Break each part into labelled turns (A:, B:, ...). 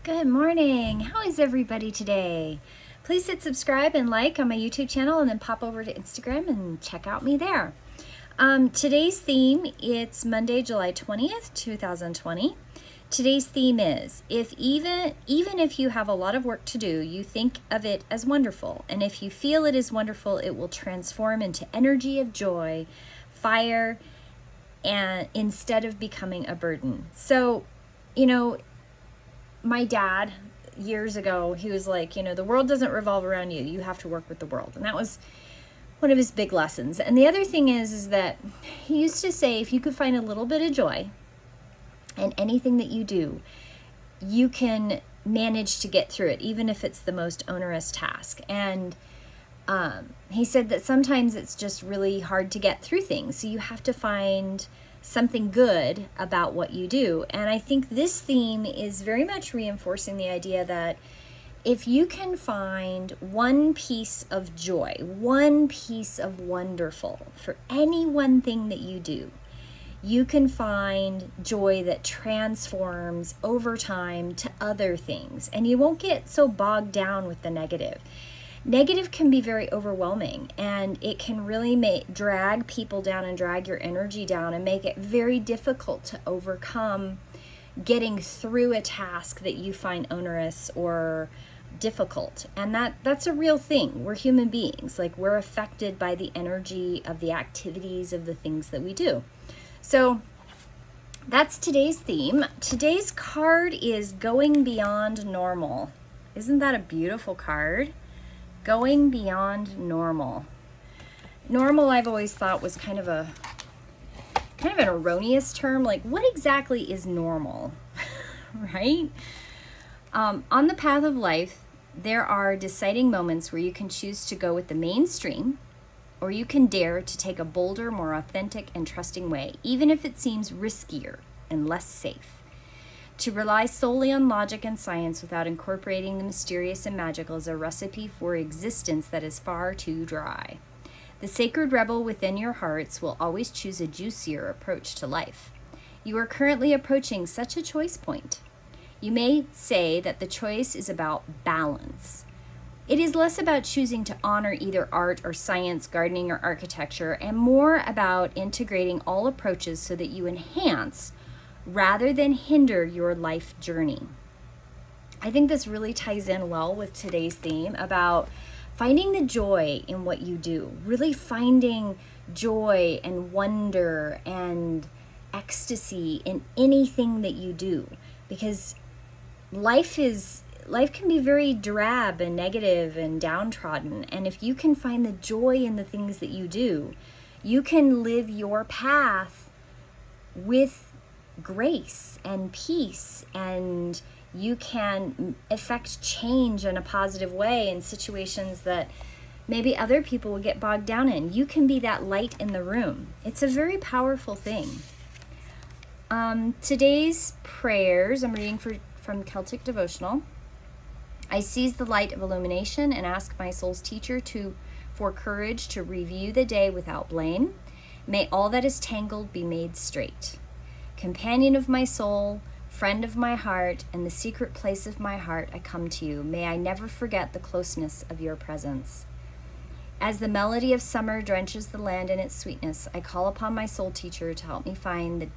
A: Good morning. How is everybody today? Please hit subscribe and like on my YouTube channel and then pop over to Instagram and check out me there. Today's theme, it's Monday, July 20th, 2020. Today's theme is, if even if you have a lot of work to do, you think of it as wonderful. And if you feel it is wonderful, it will transform into energy of joy, fire, and instead of becoming a burden. So, my dad, years ago, he was like, the world doesn't revolve around you. You have to work with the world. And that was one of his big lessons. And the other thing is that he used to say, if you could find a little bit of joy in anything that you do, you can manage to get through it, even if it's the most onerous task. And he said that sometimes it's just really hard to get through things. So you have to find something good about what you do. And I think this theme is very much reinforcing the idea that if you can find one piece of joy, one piece of wonderful for any one thing that you do, you can find joy that transforms over time to other things. And you won't get so bogged down with the negative. Negative can be very overwhelming, and it can really drag people down and drag your energy down and make it very difficult to overcome getting through a task that you find onerous or difficult. And that's a real thing. We're human beings. Like, we're affected by the energy of the activities of the things that we do. So that's today's theme. Today's card is Going Beyond Normal. Isn't that a beautiful card? Going beyond normal. Normal, I've always thought, was kind of an erroneous term. Like, what exactly is normal, right? On the path of life, there are deciding moments where you can choose to go with the mainstream, or you can dare to take a bolder, more authentic and trusting way, even if it seems riskier and less safe. To rely solely on logic and science without incorporating the mysterious and magical is a recipe for existence that is far too dry. The sacred rebel within your hearts will always choose a juicier approach to life. You are currently approaching such a choice point. You may say that the choice is about balance. It is less about choosing to honor either art or science, gardening or architecture, and more about integrating all approaches so that you enhance rather than hinder your life journey. I think this really ties in well with today's theme about finding the joy in what you do, really finding joy and wonder and ecstasy in anything that you do, because life can be very drab and negative and downtrodden. And if you can find the joy in the things that you do, you can live your path with grace and peace, and you can affect change in a positive way in situations that maybe other people will get bogged down in. You can be that light in the room. It's a very powerful thing. Today's prayers, I'm reading from Celtic Devotional. I seize the light of illumination and ask my soul's teacher for courage to review the day without blame. May all that is tangled be made straight. Companion of my soul, friend of my heart, and the secret place of my heart, I come to you. May I never forget the closeness of your presence. As the melody of summer drenches the land in its sweetness, I call upon my soul teacher to help me find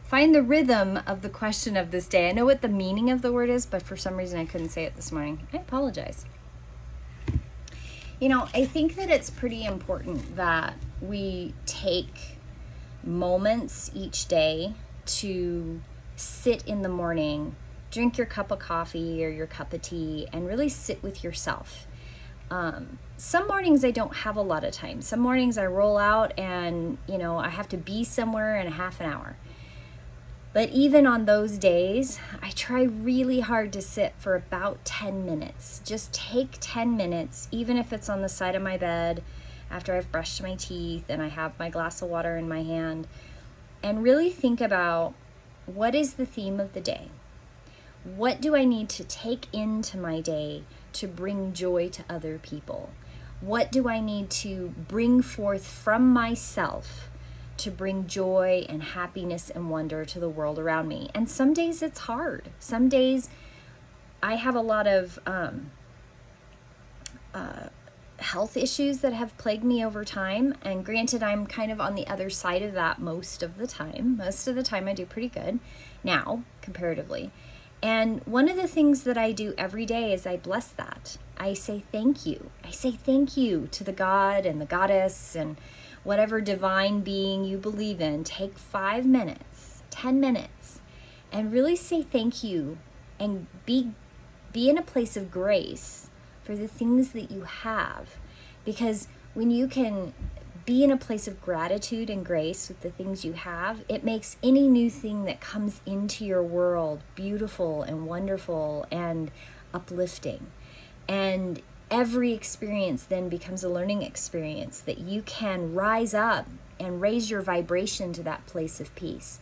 A: find the rhythm of the question of this day. I know what the meaning of the word is, but for some reason I couldn't say it this morning. I apologize. I think that it's pretty important that we take moments each day to sit in the morning, drink your cup of coffee or your cup of tea, and really sit with yourself. Some mornings I don't have a lot of time. Some mornings I roll out and, I have to be somewhere in a half an hour. But even on those days, I try really hard to sit for about 10 minutes. Just take 10 minutes, even if it's on the side of my bed after I've brushed my teeth and I have my glass of water in my hand, and really think about, what is the theme of the day? What do I need to take into my day to bring joy to other people? What do I need to bring forth from myself to bring joy and happiness and wonder to the world around me. And some days it's hard. Some days I have a lot of health issues that have plagued me over time. And granted, I'm kind of on the other side of that most of the time. Most of the time I do pretty good now, comparatively. And one of the things that I do every day is I bless that. I say thank you. I say thank you to the God and the goddess and whatever divine being you believe in. Take 5 minutes, 10 minutes, and really say thank you and be in a place of grace for the things that you have. Because when you can be in a place of gratitude and grace with the things you have, it makes any new thing that comes into your world beautiful and wonderful and uplifting. And every experience then becomes a learning experience that you can rise up and raise your vibration to that place of peace.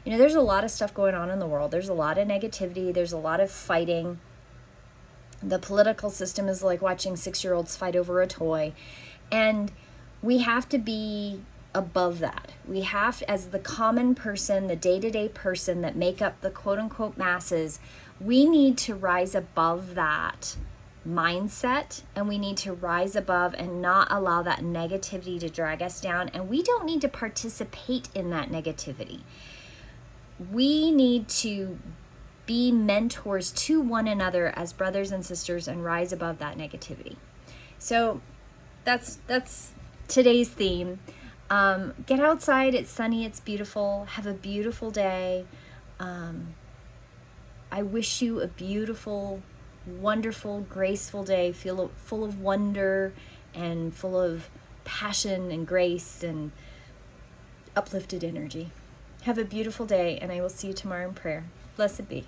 A: You know, there's a lot of stuff going on in the world. There's a lot of negativity. There's a lot of fighting. The political system is like watching 6-year-olds fight over a toy. And we have to be above that. We have, as the common person, the day-to-day person that make up the quote-unquote masses, we need to rise above that mindset, and we need to rise above and not allow that negativity to drag us down. And we don't need to participate in that negativity. We need to be mentors to one another as brothers and sisters and rise above that negativity. So that's today's theme. Get outside. It's sunny. It's beautiful. Have a beautiful day. I wish you a beautiful, wonderful, graceful day, full of wonder and full of passion and grace and uplifted energy. Have a beautiful day, and I will see you tomorrow in prayer. Blessed be.